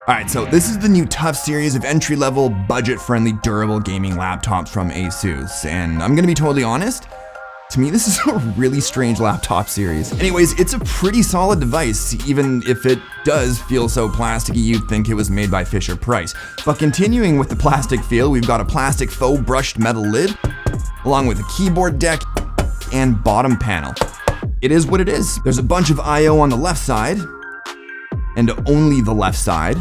Alright, so this is the new TUF series of entry-level, budget-friendly, durable gaming laptops from Asus, and I'm gonna be totally honest, to me this is a really strange laptop series. Anyways, it's a pretty solid device, even if it does feel so plasticky you'd think it was made by Fisher-Price. But continuing with the plastic feel, we've got a plastic faux brushed metal lid, along with a keyboard deck and bottom panel. It is what it is. There's a bunch of I/O on the left side, and only the left side.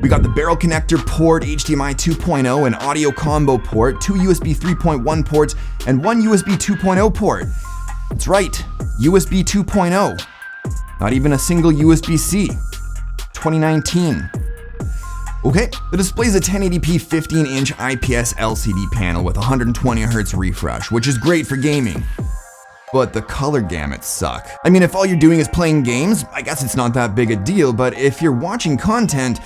We got the barrel connector port, HDMI 2.0, an audio combo port, 2 USB 3.1 ports, and 1 USB 2.0 port. That's right, USB 2.0. Not even a single USB-C. 2019. Okay, the display is a 1080p 15-inch IPS LCD panel with 120Hz refresh, which is great for gaming. But the color gamuts suck. I mean, if all you're doing is playing games, I guess it's not that big a deal, but if you're watching content,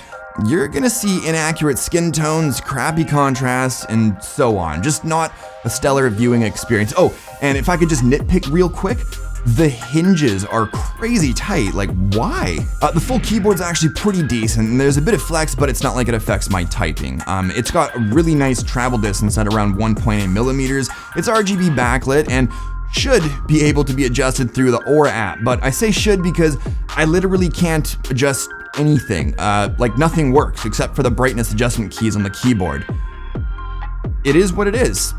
you're gonna see inaccurate skin tones, crappy contrast, and so on. Just not a stellar viewing experience. Oh, and if I could just nitpick real quick, the hinges are crazy tight, like why? The full keyboard's actually pretty decent, and there's a bit of flex, but it's not like it affects my typing. It's got a really nice travel distance at around 1.8 millimeters. It's RGB backlit, and should be able to be adjusted through the Aura app, but I say should because I literally can't adjust anything. Like nothing works except for the brightness adjustment keys on the keyboard. It is what it is.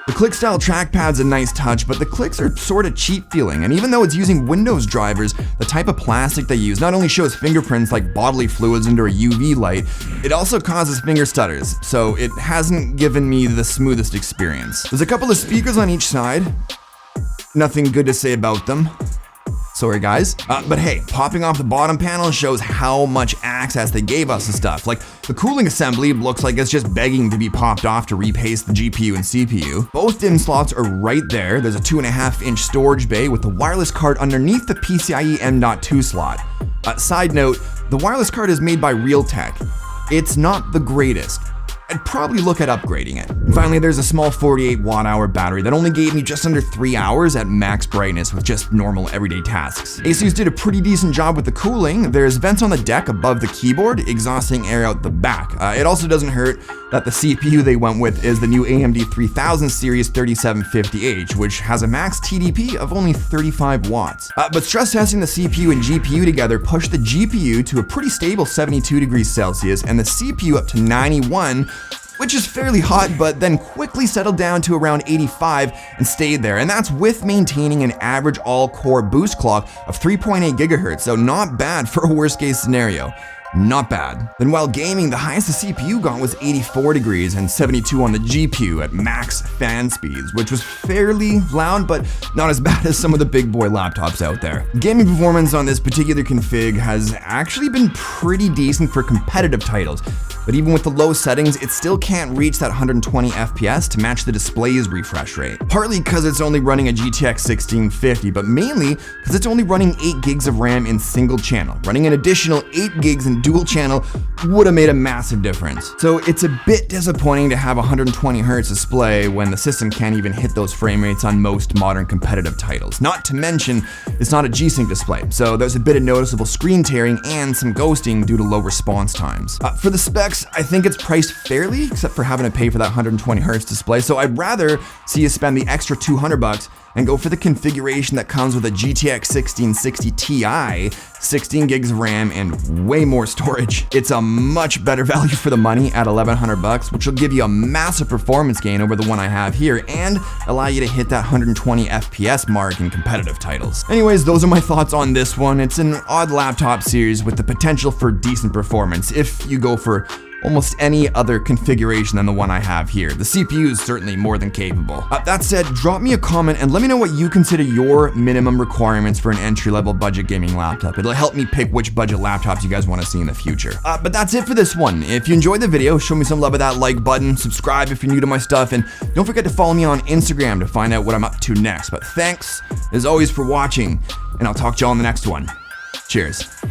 The click style trackpad's a nice touch, but the clicks are sort of cheap feeling, and even though it's using Windows drivers, the type of plastic they use not only shows fingerprints like bodily fluids under a UV light, it also causes finger stutters, so it hasn't given me the smoothest experience. There's a couple of speakers on each side. Nothing good to say about them. Sorry guys. But hey, popping off the bottom panel shows how much access they gave us to stuff. Like, the cooling assembly looks like it's just begging to be popped off to repaste the GPU and CPU. Both DIMM slots are right there. There's a 2.5-inch storage bay with the wireless card underneath the PCIe M.2 slot. Side note, the wireless card is made by Realtek. It's not the greatest. I'd probably look at upgrading it. And finally, there's a small 48 watt-hour battery that only gave me just under 3 hours at max brightness with just normal everyday tasks. Asus did a pretty decent job with the cooling. There's vents on the deck above the keyboard, exhausting air out the back. It also doesn't hurt that the CPU they went with is the new AMD 3000 series 3750H, which has a max TDP of only 35 watts. But stress testing the CPU and GPU together pushed the GPU to a pretty stable 72 degrees Celsius and the CPU up to 91, which is fairly hot, but then quickly settled down to around 85 and stayed there. And that's with maintaining an average all-core boost clock of 3.8 gigahertz, so not bad for a worst-case scenario. Not bad. Then while gaming, the highest the CPU got was 84 degrees and 72 on the GPU at max fan speeds, which was fairly loud, but not as bad as some of the big boy laptops out there. Gaming performance on this particular config has actually been pretty decent for competitive titles, but even with the low settings, it still can't reach that 120 FPS to match the display's refresh rate. Partly because it's only running a GTX 1650, but mainly because it's only running 8 gigs of RAM in single channel. Running an additional 8 gigs in dual channel would have made a massive difference. So it's a bit disappointing to have a 120Hz display when the system can't even hit those frame rates on most modern competitive titles. Not to mention, it's not a G-Sync display, so there's a bit of noticeable screen tearing and some ghosting due to low response times. For the specs, I think it's priced fairly, except for having to pay for that 120Hz display, so I'd rather see you spend the extra $200 and go for the configuration that comes with a GTX 1660 Ti, 16 gigs of RAM, and way more storage. It's a much better value for the money at $1,100, which will give you a massive performance gain over the one I have here and allow you to hit that 120 FPS mark in competitive titles. Anyways, those are my thoughts on this one. It's an odd laptop series with the potential for decent performance if you go for almost any other configuration than the one I have here. The CPU is certainly more than capable. That said, drop me a comment and let me know what you consider your minimum requirements for an entry-level budget gaming laptop. It'll help me pick which budget laptops you guys want to see in the future. But that's it for this one. If you enjoyed the video, show me some love with that like button, subscribe if you're new to my stuff, and don't forget to follow me on Instagram to find out what I'm up to next. But thanks, as always, for watching, and I'll talk to y'all in the next one. Cheers.